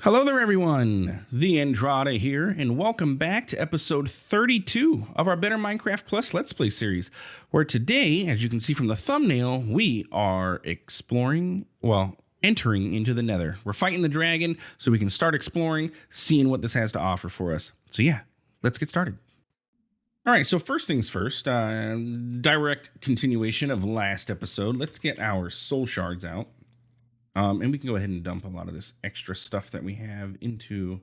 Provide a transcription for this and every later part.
Hello there, everyone. TheAndrata here, and welcome back to episode 32 of our Better Minecraft Plus Let's Play series, where today, as you can see from the thumbnail, we are entering into the Nether. We're fighting the dragon so we can start exploring, seeing what this has to offer for us. So yeah, let's get started. All right, so first things first, direct continuation of last episode. Let's get our soul shards out. And we can go ahead and dump a lot of this extra stuff that we have into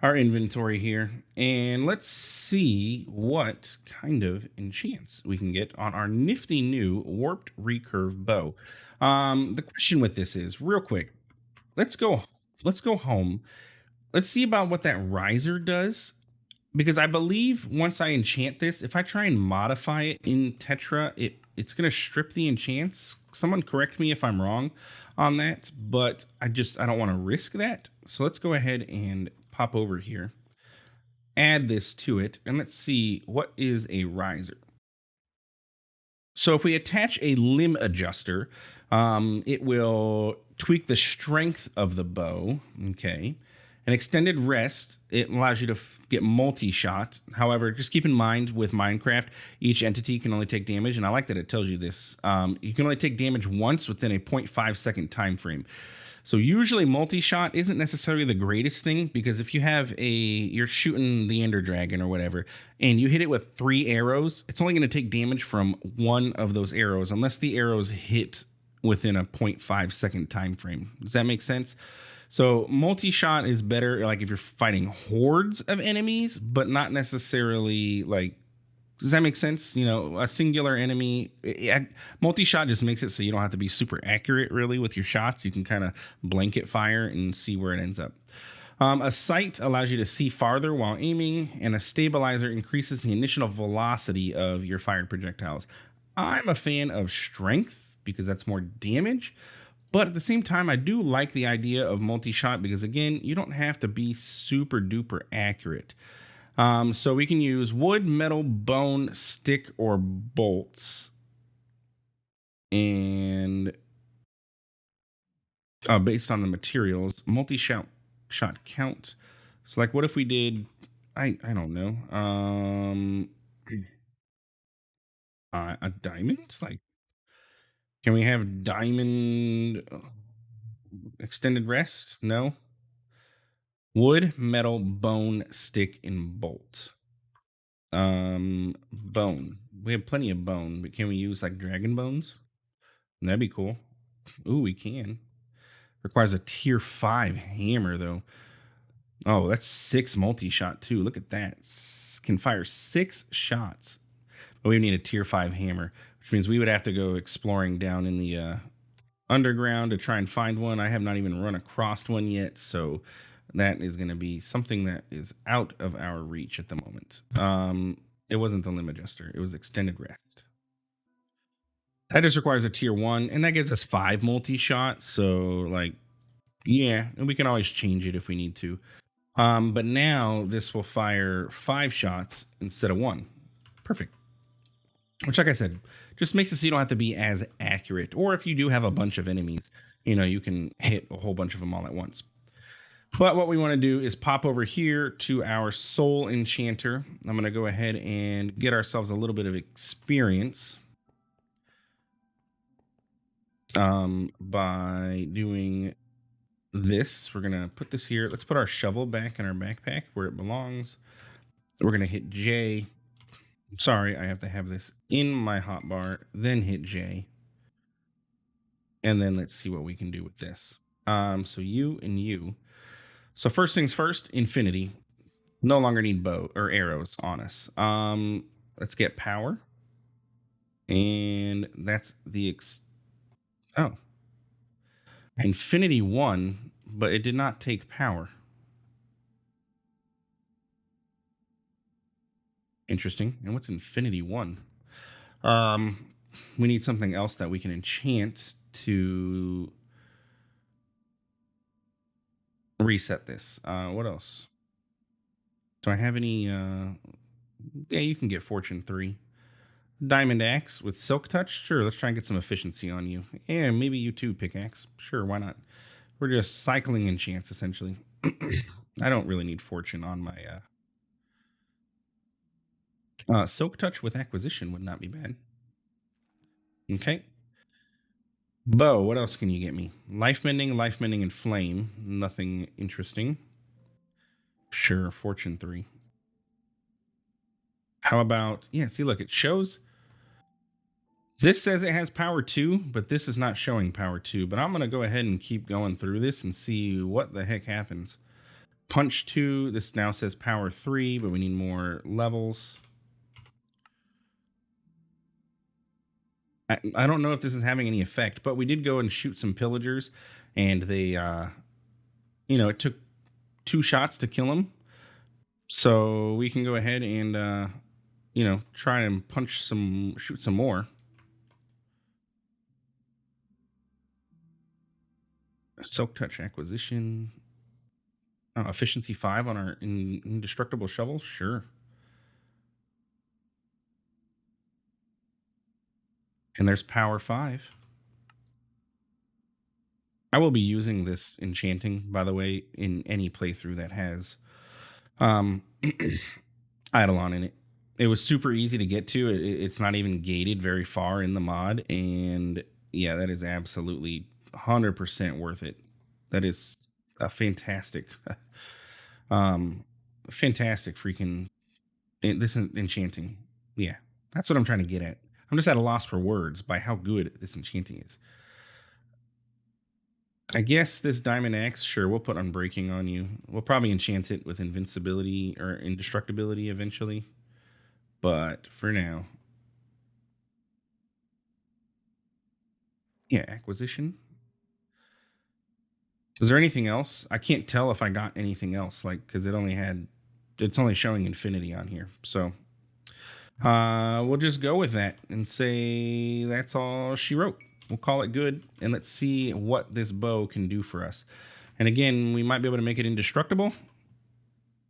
our inventory here. And let's see what kind of enchants we can get on our nifty new warped recurve bow. The question with this is, real quick, let's go home. Let's see about what that riser does. Because I believe once I enchant this, if I try and modify it in Tetra, it's going to strip the enchants. Someone correct me if I'm wrong on that, but I don't want to risk that. So let's go ahead and pop over here, add this to it, and let's see what is a riser. So if we attach a limb adjuster, it will tweak the strength of the bow. Okay. An extended rest, it allows you to get multi-shot. However, just keep in mind with Minecraft, each entity can only take damage, and I like that it tells you this. You can only take damage once within a 0.5 second time frame. So usually multi-shot isn't necessarily the greatest thing, because if you're shooting the Ender Dragon or whatever, and you hit it with 3 arrows, it's only going to take damage from one of those arrows, unless the arrows hit within a 0.5 second time frame. Does that make sense? So multi-shot is better, like if you're fighting hordes of enemies, but not necessarily like. Does that make sense? You know, a singular enemy. Multi-shot just makes it so you don't have to be super accurate really with your shots. You can kind of blanket fire and see where it ends up. A sight allows you to see farther while aiming, and a stabilizer increases the initial velocity of your fired projectiles. I'm a fan of strength because that's more damage. But at the same time, I do like the idea of multi-shot because, again, you don't have to be super duper accurate. So we can use wood, metal, bone, stick, or bolts. And based on the materials, multi-shot count. So like, what if we did, I don't know, a diamond? Like, can we have diamond extended rest? No. Wood, metal, bone, stick, and bolt. Bone. We have plenty of bone, but can we use like dragon bones? That'd be cool. Ooh, we can. Requires a tier 5 hammer though. Oh, that's 6 multi-shot too. Look at that. Can fire 6 shots. But we need a tier 5 hammer, which means we would have to go exploring down in the underground to try and find one. I have not even run across one yet, so that is going to be something that is out of our reach at the moment. It wasn't the limb adjuster. It was extended rest. That just requires a tier 1, and that gives us 5 multi-shots. So, like, yeah, and we can always change it if we need to. But now this will fire 5 shots instead of 1. Perfect. Which, like I said, just makes it so you don't have to be as accurate. Or if you do have a bunch of enemies, you can hit a whole bunch of them all at once. But what we want to do is pop over here to our soul enchanter. I'm going to go ahead and get ourselves a little bit of experience by doing this. We're going to put this here. Let's put our shovel back in our backpack where it belongs. We're going to hit J. Sorry, I have to have this in my hotbar, then hit J. And then let's see what we can do with this. So you and you. So first things first, infinity. No longer need bow or arrows on us. Let's get power. And that's the infinity 1, but it did not take power. Interesting. And what's infinity 1? We need something else that we can enchant to reset this. What else? Do I have any? Yeah, you can get fortune 3. Diamond axe with silk touch. Sure, let's try and get some efficiency on you. And maybe you too, pickaxe. Sure, why not? We're just cycling enchants, essentially. I don't really need fortune on my... Silk Touch with Acquisition would not be bad. Okay. Bow, what else can you get me? Life Mending, and Flame. Nothing interesting. Sure, Fortune 3. How about... Yeah, see, look, it shows... This says it has power 2, but this is not showing power 2. But I'm going to go ahead and keep going through this and see what the heck happens. Punch 2, this now says power 3, but we need more levels. I don't know if this is having any effect, but we did go and shoot some pillagers, and they, it took 2 shots to kill them. So we can go ahead and, try and shoot some more. Silk Touch Acquisition. Efficiency 5 on our indestructible shovel? Sure. And there's power 5. I will be using this enchanting, by the way, in any playthrough that has Eidolon in it. It was super easy to get to. It's not even gated very far in the mod. And yeah, that is absolutely 100% worth it. That is a fantastic, fantastic freaking... This enchanting. Yeah, that's what I'm trying to get at. I'm just at a loss for words by how good this enchanting is. I guess this Diamond Axe, sure, we'll put Unbreaking on you. We'll probably enchant it with Invincibility or Indestructibility eventually. But for now... Yeah, Acquisition. Is there anything else? I can't tell if I got anything else, because it's only showing infinity on here. So we'll just go with that and say that's all she wrote. We'll call it good, and let's see what this bow can do for us. And again, we might be able to make it indestructible.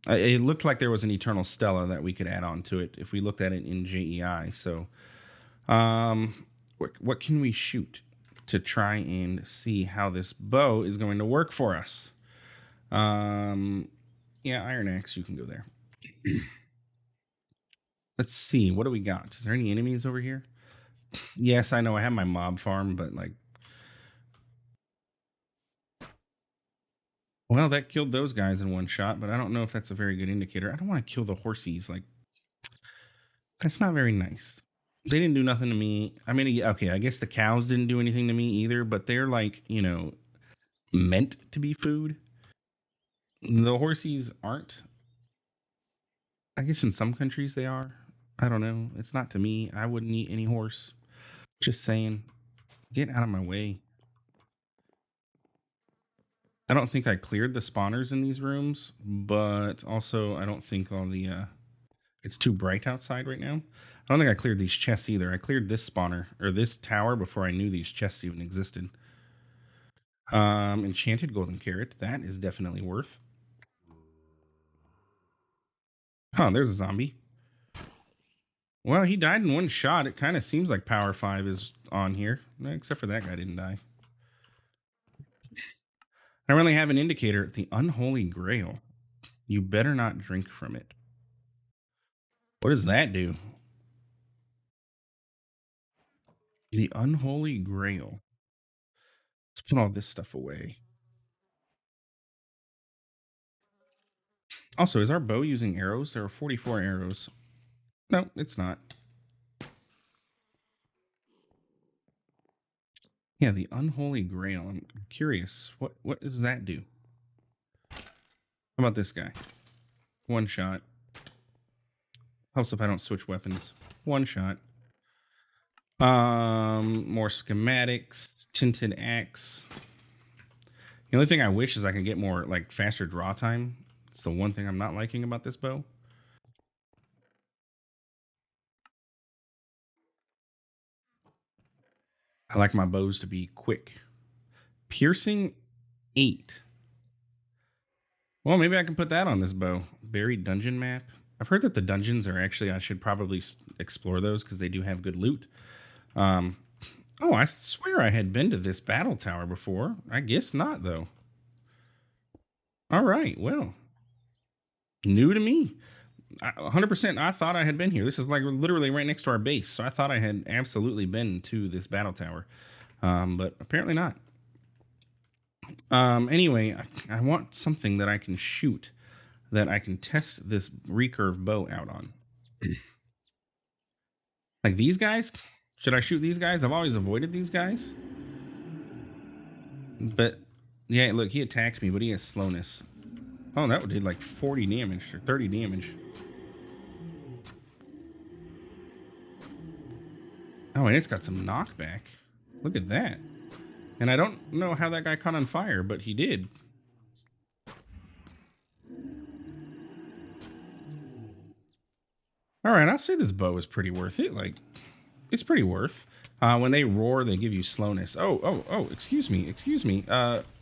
It looked like there was an Eternal Stella that we could add on to it if we looked at it in JEI. So what can we shoot to try and see how this bow is going to work for us? Yeah, Iron Axe, you can go there. Let's see, what do we got? Is there any enemies over here? Yes, I know I have my mob farm, but well, that killed those guys in one shot, but I don't know if that's a very good indicator. I don't want to kill the horsies. That's not very nice. They didn't do nothing to me. I mean, okay, I guess the cows didn't do anything to me either, but they're meant to be food. The horsies aren't. I guess in some countries they are. I don't know. It's not to me. I wouldn't eat any horse. Just saying. Get out of my way. I don't think I cleared the spawners in these rooms, but also I don't think all the... it's too bright outside right now. I don't think I cleared these chests either. I cleared this spawner, or this tower, before I knew these chests even existed. Enchanted Golden Carrot. That is definitely worth. Oh, there's a zombie. Well, he died in one shot. It kind of seems like power 5 is on here. Except for that guy didn't die. I really have an indicator. The Unholy Grail. You better not drink from it. What does that do? The Unholy Grail. Let's put all this stuff away. Also, is our bow using arrows? There are 44 arrows. No, it's not. Yeah, the Unholy Grail. I'm curious. What does that do? How about this guy? One shot. Helps if I don't switch weapons. One shot. More schematics. Tinted axe. The only thing I wish is I could get more, faster draw time. It's the one thing I'm not liking about this bow. I like my bows to be quick. Piercing 8. Well, maybe I can put that on this bow. Buried dungeon map. I've heard that the dungeons are actually... I should probably explore those because they do have good loot. Oh, I swear I had been to this battle tower before. I guess not, though. All right. Well, new to me. 100%. I thought I had been here. This is like literally right next to our base. So I thought I had absolutely been to this battle tower. But apparently not. Anyway, I want something that I can shoot, that I can test this recurve bow out on. Like these guys? Should I shoot these guys? I've always avoided these guys. But, yeah, look, he attacked me, but he has slowness. Oh, that did like 40 damage, or 30 damage. Oh, and it's got some knockback. Look at that. And I don't know how that guy caught on fire, but he did. All right, I'll say this bow is pretty worth it. Like, it's pretty worth. When they roar, they give you slowness. Oh, excuse me.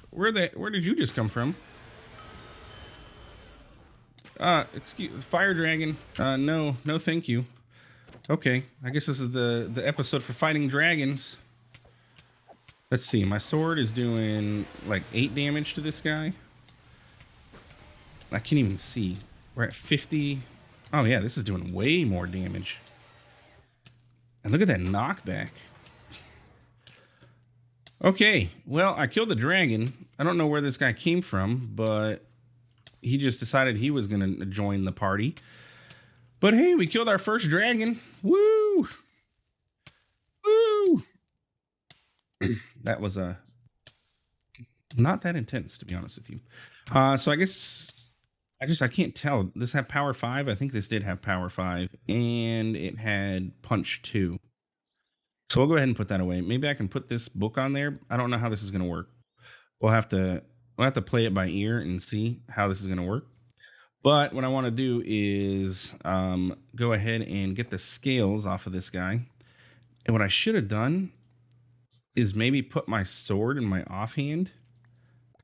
Where did you just come from? Fire dragon. No, thank you. Okay, I guess this is the episode for fighting dragons. Let's see, my sword is doing like 8 damage to this guy. I can't even see. We're at 50. Oh yeah, this is doing way more damage. And look at that knockback. Okay, well, I killed the dragon. I don't know where this guy came from, but he just decided he was going to join the party. But hey, we killed our first dragon. Woo! Woo! That was not that intense, to be honest with you. So I guess I can't tell. Does this have power 5? I think this did have power 5, and it had punch 2. So we'll go ahead and put that away. Maybe I can put this book on there. I don't know how this is going to work. We'll have to play it by ear and see how this is going to work. But what I want to do is go ahead and get the scales off of this guy. And what I should have done is maybe put my sword in my offhand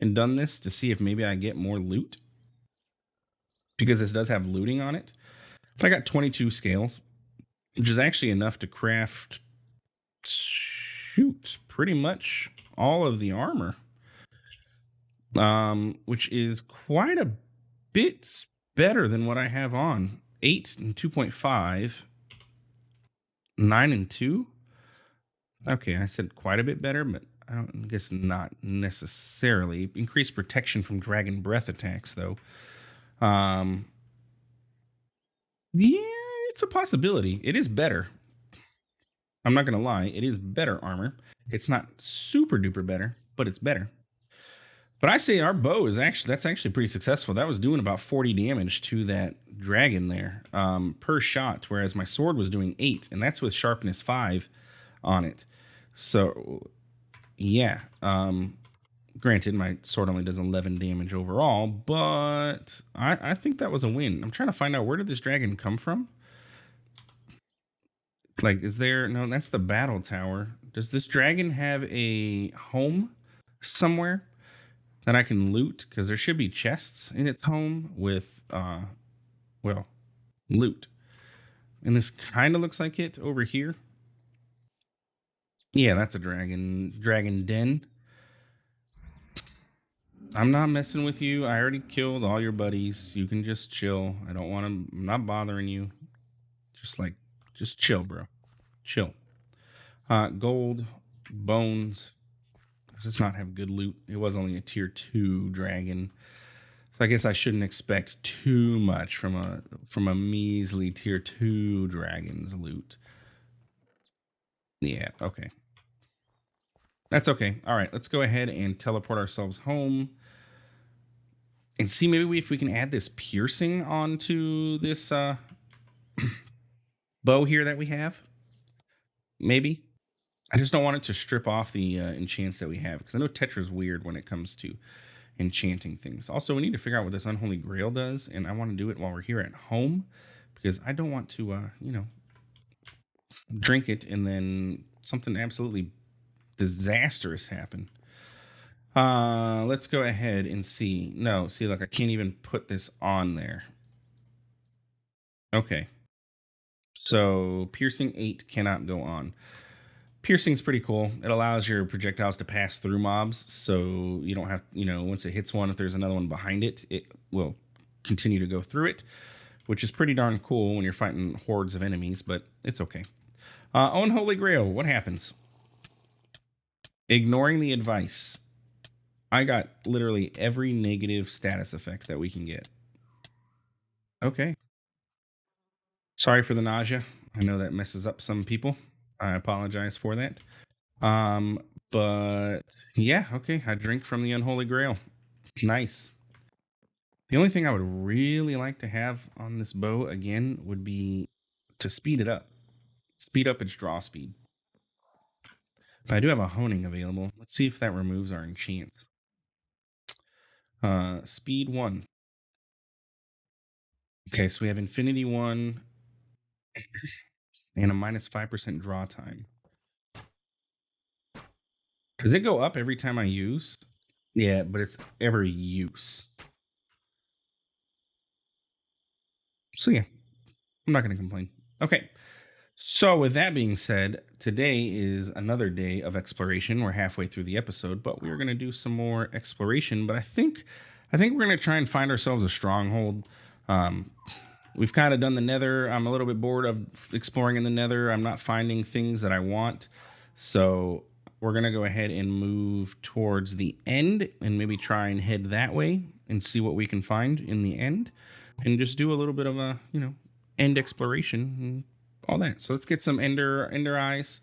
and done this to see if maybe I get more loot. Because this does have looting on it. But I got 22 scales, which is actually enough to craft, shoot, pretty much all of the armor. Which is quite a bit better than what I have on. 8 and 2.5. 9 and 2. Okay, I said quite a bit better, but I guess not necessarily. Increased protection from dragon breath attacks, though. Yeah, it's a possibility. It is better. I'm not gonna lie, it is better armor. It's not super duper better, but it's better. But I say our bow is that's actually pretty successful. That was doing about 40 damage to that dragon there per shot, whereas my sword was doing 8, and that's with sharpness 5 on it. So yeah, granted, my sword only does 11 damage overall, but I think that was a win. I'm trying to find out, where did this dragon come from? Like, is there... No, that's the battle tower. Does this dragon have a home somewhere that I can loot? Because there should be chests in its home with, well, loot. And this kind of looks like it over here. Yeah, that's a dragon den. I'm not messing with you. I already killed all your buddies. You can just chill. I don't want to... I'm not bothering you. Just chill, bro. Chill. Gold, bones. Does not have good loot? It was only a tier 2 dragon. So I guess I shouldn't expect too much from a measly tier 2 dragon's loot. Yeah, okay. That's okay. All right, let's go ahead and teleport ourselves home. And see maybe if we can add this piercing onto this bow here that we have. Maybe. I just don't want it to strip off the enchants that we have, because I know Tetra's weird when it comes to enchanting things. Also, we need to figure out what this Unholy Grail does, and I want to do it while we're here at home, because I don't want to, drink it and then something absolutely disastrous happen. Let's go ahead and see. No, see, look, I can't even put this on there. Okay. So, piercing 8 cannot go on. Piercing's pretty cool. It allows your projectiles to pass through mobs, so you don't have, once it hits one, if there's another one behind it, it will continue to go through it, which is pretty darn cool when you're fighting hordes of enemies, but it's okay. Unholy Grail, what happens? Ignoring the advice. I got literally every negative status effect that we can get. Okay. Sorry for the nausea. I know that messes up some people. I apologize for that. But yeah, okay. I drink from the Unholy Grail. Nice. The only thing I would really like to have on this bow again would be to speed it up. Speed up its draw speed. But I do have a honing available. Let's see if that removes our enchants. Speed 1. Okay, so we have Infinity 1 and a minus 5% draw time. Does it go up every time I use? Yeah, but it's every use. So yeah, I'm not going to complain. Okay. So with that being said, today is another day of exploration. We're halfway through the episode, but we're going to do some more exploration. But I think we're going to try and find ourselves a stronghold. We've kind of done the Nether. I'm a little bit bored of exploring in the Nether. I'm not finding things that I want. So we're going to go ahead and move towards the end and maybe try and head that way and see what we can find in the end and just do a little bit of a, end exploration and all that. So let's get some ender eyes.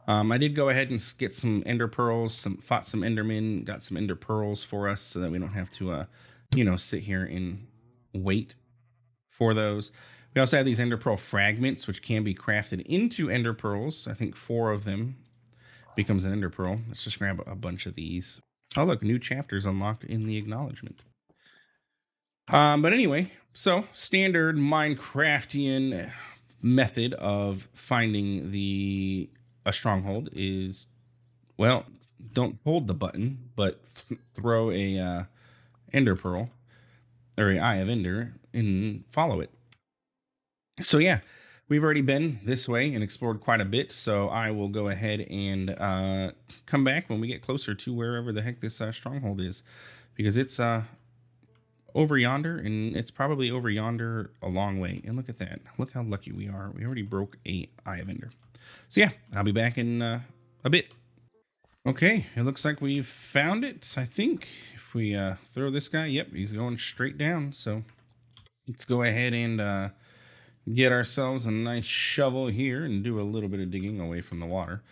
I did go ahead and get some ender pearls, fought some endermen, got some ender pearls for us so that we don't have to, sit here and wait for those. We also have these ender pearl fragments, which can be crafted into ender pearls. I think 4 of them becomes an ender pearl. Let's just grab a bunch of these. Oh, look, new chapters unlocked in the acknowledgement. But anyway, so standard Minecraftian method of finding a stronghold is, well, don't hold the button, but throw a ender pearl or an eye of ender and follow it. So yeah, we've already been this way and explored quite a bit, so I will go ahead and come back when we get closer to wherever the heck this stronghold is, because it's over yonder, and it's probably over yonder a long way. And look at that. Look how lucky we are. We already broke a Eye of Ender. So yeah, I'll be back in a bit. Okay, it looks like we've found it. I think if we throw this guy, yep, he's going straight down. So let's go ahead and get ourselves a nice shovel here and do a little bit of digging away from the water.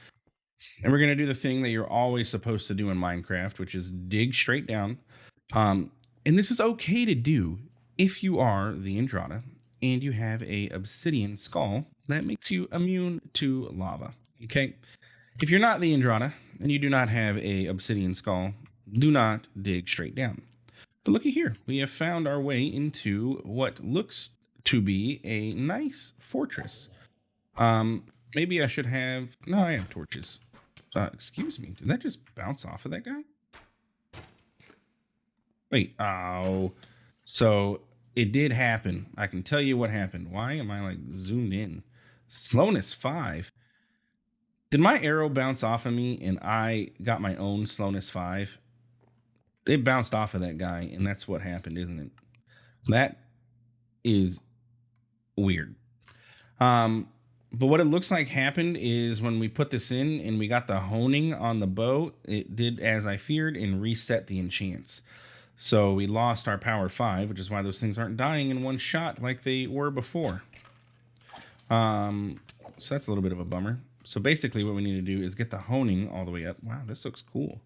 And we're going to do the thing that you're always supposed to do in Minecraft, which is dig straight down. And this is okay to do if you are TheAndrata and you have a obsidian skull that makes you immune to lava. Okay? If you're not TheAndrata and you do not have a obsidian skull, do not dig straight down. But looky here, we have found our way into what looks to be a nice fortress. Maybe I should have... No, I have torches. Excuse me, did that just bounce off of that guy? Wait, oh. So it did happen. I can tell you what happened. Why am I like zoomed in? Slowness 5. Did my arrow bounce off of me and I got my own slowness 5? It bounced off of that guy, and that's what happened, isn't it? That is weird. But what it looks like happened is when we put this in and we got the honing on the bow, it did as I feared and reset the enchants. So we lost our power 5, which is why those things aren't dying in one shot like they were before. So that's a little bit of a bummer. So basically what we need to do is get the honing all the way up. Wow, this looks cool.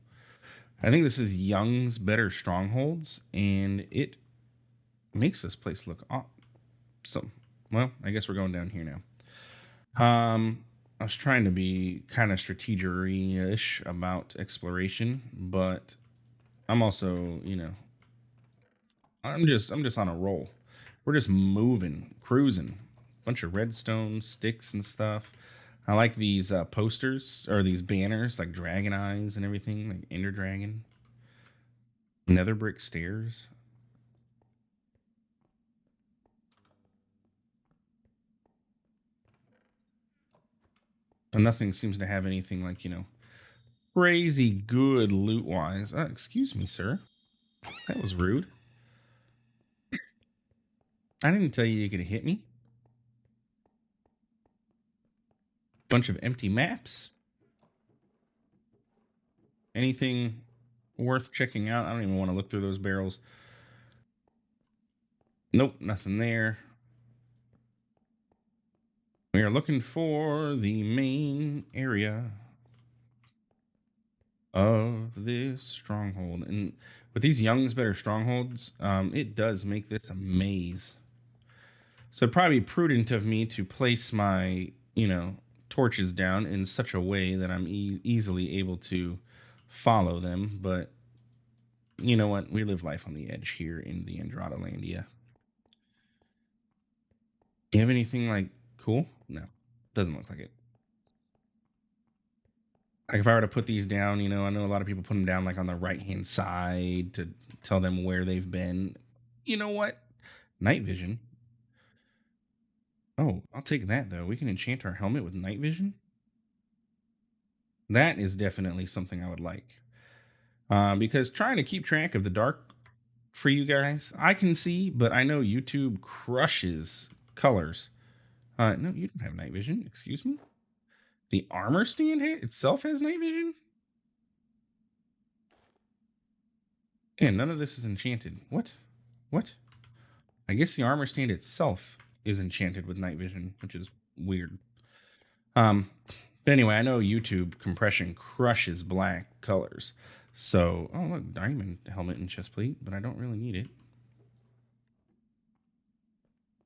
I think this is Young's Better Strongholds, and it makes this place look awesome. Well, I guess we're going down here now. I was trying to be kind of strategery-ish about exploration, but I'm also, I'm just on a roll. We're just moving, cruising. Bunch of redstone sticks and stuff. I like these posters or these banners, like dragon eyes and everything, like Ender Dragon. Nether brick stairs. And nothing seems to have anything like, you know, crazy good loot wise. Excuse me, sir. That was rude. I didn't tell you could hit me. Bunch of empty maps. Anything worth checking out? I don't even want to look through those barrels. Nope, nothing there. We are looking for the main area of this stronghold. And with these Young's Better strongholds, it does make this a maze. So it'd probably be prudent of me to place my, you know, torches down in such a way that I'm easily able to follow them. But you know what? We live life on the edge here in the Andrata Landia. Do you have anything like cool? No, doesn't look like it. Like if I were to put these down, you know, I know a lot of people put them down like on the right hand side to tell them where they've been. You know what? Night vision. Oh, I'll take that though. We can enchant our helmet with night vision. That is definitely something I would like. Because trying to keep track of the dark for you guys, I can see, but I know YouTube crushes colors. No, you don't have night vision. Excuse me. The armor stand itself has night vision? And none of this is enchanted. What? What? I guess the armor stand itself is enchanted with night vision, which is weird. But anyway, I know YouTube compression crushes black colors. So, oh look, diamond helmet and chest plate, but I don't really need it.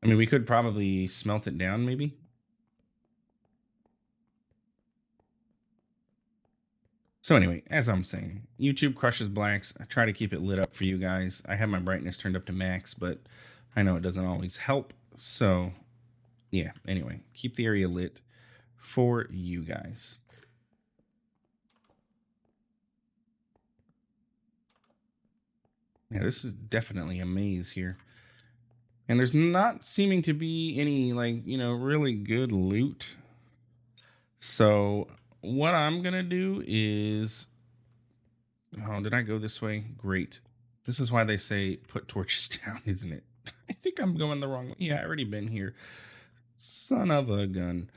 I mean, we could probably smelt it down, maybe. So anyway, as I'm saying, YouTube crushes blacks. I try to keep it lit up for you guys. I have my brightness turned up to max, but I know it doesn't always help. So yeah, anyway, keep the area lit for you guys. Yeah, this is definitely a maze here. And there's not seeming to be any, like, you know, really good loot. So what I'm going to do is... Oh, did I go this way? Great. This is why they say put torches down, isn't it? I think I'm going the wrong way. Yeah, I already been here. Son of a gun.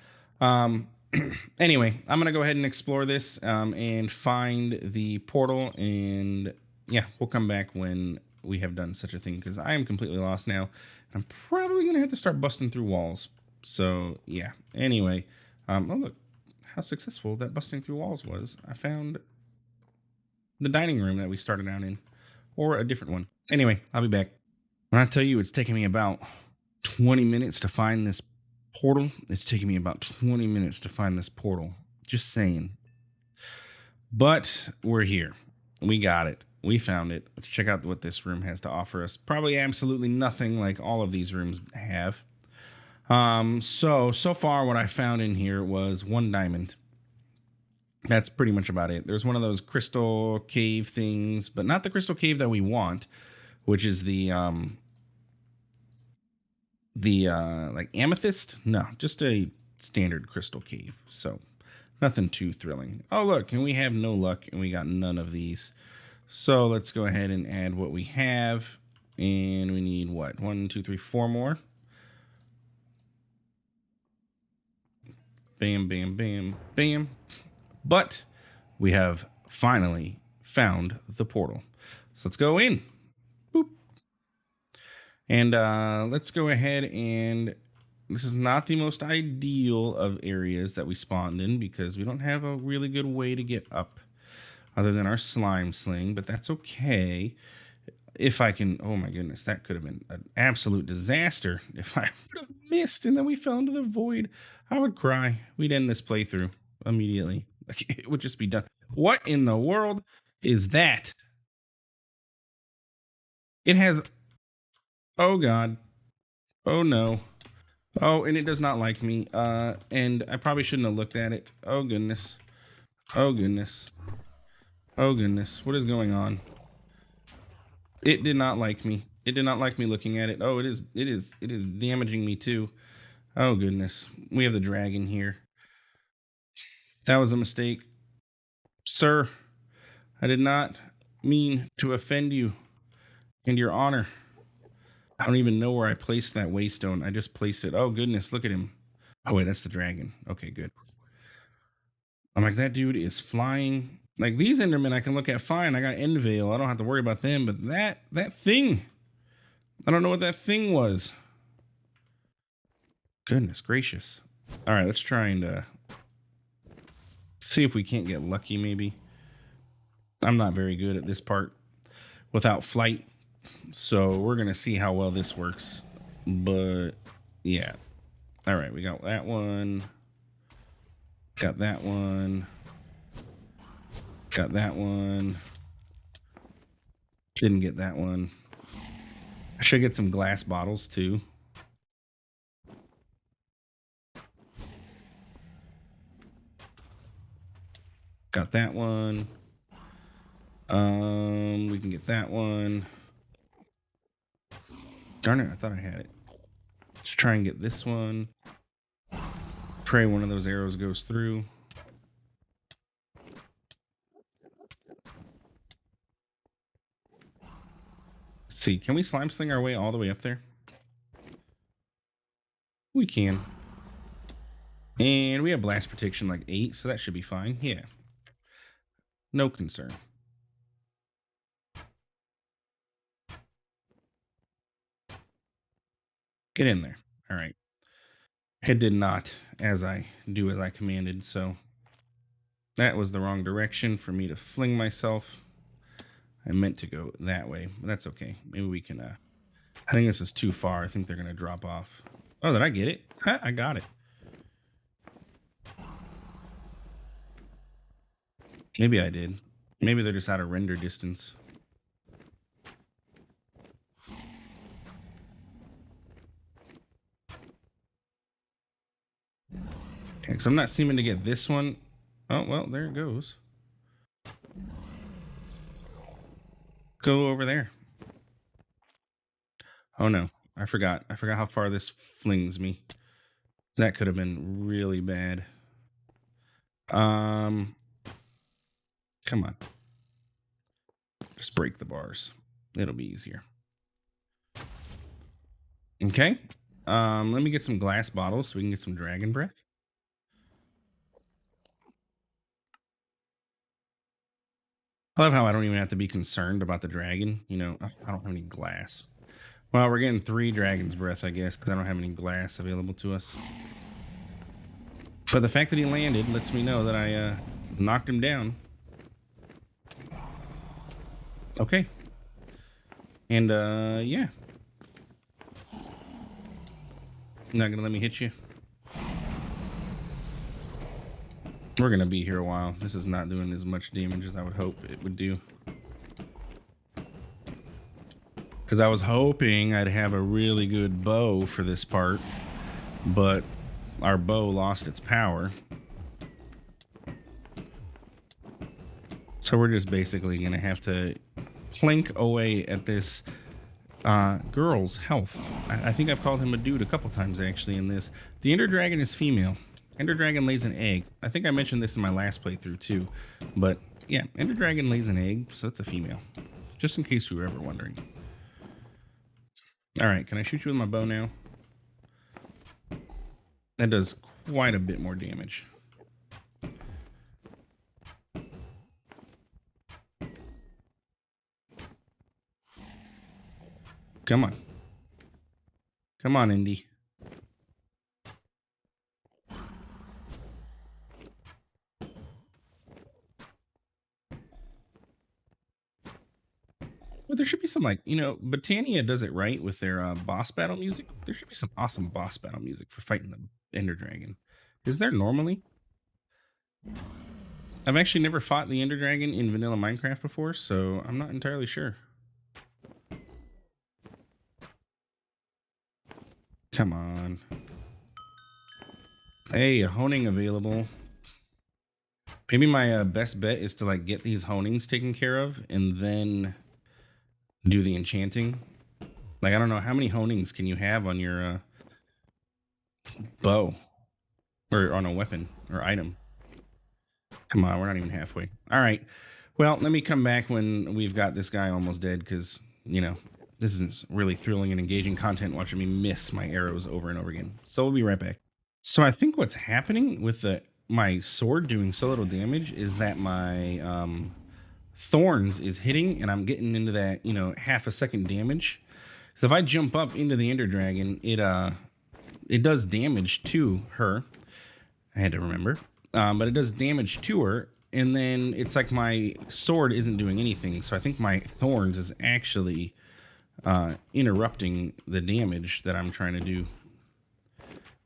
Anyway, I'm going to go ahead and explore this and find the portal. And yeah, we'll come back when we have done such a thing because I am completely lost now. I'm probably going to have to start busting through walls. So yeah, anyway. Oh, look how successful that busting through walls was. I found the dining room that we started out in, or a different one. Anyway, I'll be back. When I tell you it's taking me about 20 minutes to find this portal, it's taking me about 20 minutes to find this portal. Just saying. But we're here. We got it. We found it. Let's check out what this room has to offer us. Probably absolutely nothing like all of these rooms have. So far what I found in here was 1 diamond. That's pretty much about it. There's one of those crystal cave things, but not the crystal cave that we want, which is the like amethyst. No, just a standard crystal cave. So nothing too thrilling. Oh look, and we have no luck, and we got none of these. So let's go ahead and add what we have, and we need what? 1, 2, 3, 4 more. Bam, bam, bam, bam. But we have finally found the portal. So let's go in. Boop. And let's go ahead and... This is not the most ideal of areas that we spawned in because we don't have a really good way to get up other than our slime sling, but that's okay. If I can... Oh my goodness, that could have been an absolute disaster. If I would have missed and then we fell into the void, I would cry. We'd end this playthrough immediately. It would just be done. What in the world is that? It has... Oh god. Oh no. Oh, and it does not like me. And I probably shouldn't have looked at it. Oh goodness. Oh goodness. Oh goodness. What is going on? It did not like me. It did not like me looking at it. Oh, it is damaging me too. Oh goodness. We have the dragon here. That was a mistake. Sir, I did not mean to offend you and your honor. I don't even know where I placed that waystone. I just placed it. Oh, goodness, look at him. Oh, wait, that's the dragon. Okay, good. I'm like, that dude is flying. Like, these Endermen I can look at fine. I got Endvale. I don't have to worry about them. But that thing, I don't know what that thing was. Goodness gracious. All right, let's try and see if we can't get lucky, maybe. I'm not very good at this part without flight. So we're going to see how well this works. But, yeah. All right, we got that one. Got that one. Got that one. Didn't get that one. I should get some glass bottles too. Got that one. We can get that one. Darn it, I thought I had it. Let's try and get this one. Pray one of those arrows goes through. Let's see, can we slime sling our way all the way up there? We can. And we have blast protection like 8, so that should be fine. Yeah. No concern. Get in there. All right. It did not as I commanded, so that was the wrong direction for me to fling myself. I meant to go that way, but that's okay. Maybe we can, I think this is too far. I think they're going to drop off. Oh, did I get it? I got it. Maybe I did. Maybe they're just out of render distance. Because I'm not seeming to get this one. Oh, well, there it goes. Go over there. Oh, no. I forgot. I forgot how far this flings me. That could have been really bad. Come on. Just break the bars. It'll be easier. Okay. Let me get some glass bottles so we can get some dragon breath. I love how I don't even have to be concerned about the dragon. You know, I don't have any glass. Well, we're getting 3 dragon's breath, I guess, because I don't have any glass available to us. But the fact that he landed lets me know that I knocked him down. Okay. And, yeah. You're not gonna let me hit you? We're gonna be here a while. This is not doing as much damage as I would hope it would do. Because I was hoping I'd have a really good bow for this part, but our bow lost its power. So we're just basically gonna have to plink away at this girl's health. I think I've called him a dude a couple times actually in this. The Ender Dragon is female. Ender Dragon lays an egg. I think I mentioned this in my last playthrough too, but yeah, Ender Dragon lays an egg, so it's a female. Just in case you were ever wondering. All right, can I shoot you with my bow now? That does quite a bit more damage. Come on. Come on, Indy. Well, there should be some, like, you know, Botania does it right with their boss battle music. There should be some awesome boss battle music for fighting the Ender Dragon. Is there normally? I've actually never fought the Ender Dragon in vanilla Minecraft before, so I'm not entirely sure. Come on. Hey, a honing available. Maybe my best bet is to, like, get these honings taken care of and then do the enchanting. Like, I don't know, how many honings can you have on your bow or on a weapon or item? Come on, we're not even halfway. All right. Well, let me come back when we've got this guy almost dead, because, you know, this is really thrilling and engaging content watching me miss my arrows over and over again. So we'll be right back. So I think what's happening with my sword doing so little damage is that my thorns is hitting, and I'm getting into that, you know, half a second damage. So if I jump up into the Ender Dragon, it does damage to her. I had to remember. But it does damage to her, and then it's like my sword isn't doing anything. So I think my thorns is actually interrupting the damage that I'm trying to do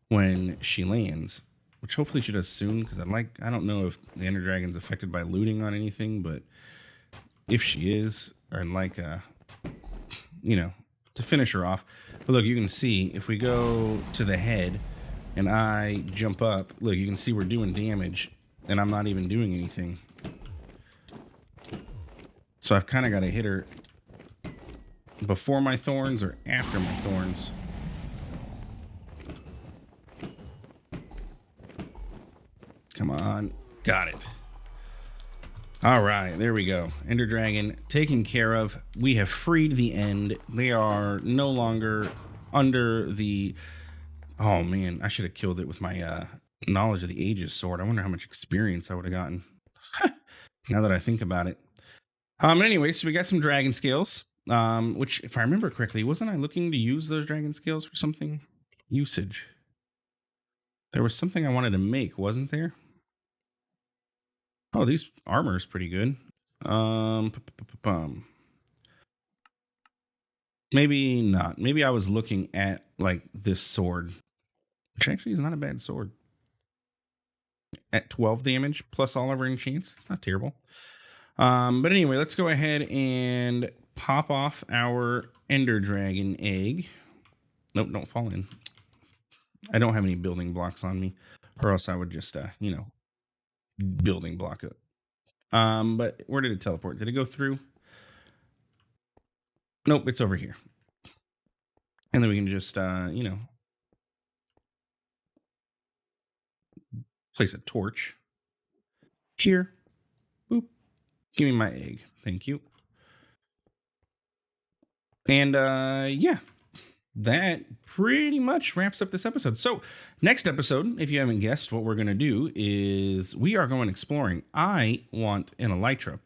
when she lands, which hopefully she does soon, because I don't know if the Ender Dragon's affected by looting on anything, but if she is, I'd like, you know, to finish her off. But look, you can see if we go to the head and I jump up, look, you can see we're doing damage, and I'm not even doing anything. So I've kind of got to hit her before my thorns or after my thorns. Come on. Got it. All right, there we go. Ender Dragon taken care of. We have freed the end. They are no longer under the... Oh, man, I should have killed it with my Knowledge of the Ages sword. I wonder how much experience I would have gotten. Now that I think about it. Anyway, so we got some dragon scales, which, if I remember correctly, wasn't I looking to use those dragon scales for something? Usage. There was something I wanted to make, wasn't there? Oh, these armor is pretty good. Maybe not. Maybe I was looking at, like, this sword, which actually is not a bad sword. At 12 damage, plus all of our enchants. It's not terrible. But anyway, let's go ahead and pop off our Ender Dragon egg. Nope, don't fall in. I don't have any building blocks on me, or else I would just, you know, building block it. But where did it teleport? Did it go through? Nope, it's over here. And then we can just, you know, place a torch here. Boop. Give me my egg. Thank you. And, yeah. That pretty much wraps up this episode. So next episode, if you haven't guessed, what we're going to do is we are going exploring. I want an elytra.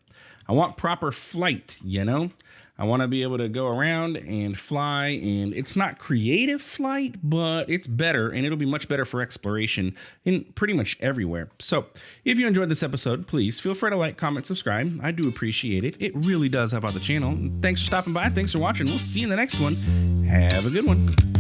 I want proper flight, you know? I want to be able to go around and fly, and it's not creative flight, but it's better, and it'll be much better for exploration in pretty much everywhere. So if you enjoyed this episode, please feel free to like, comment, subscribe. I do appreciate it. It really does help out the channel. Thanks for stopping by. Thanks for watching. We'll see you in the next one. Have a good one.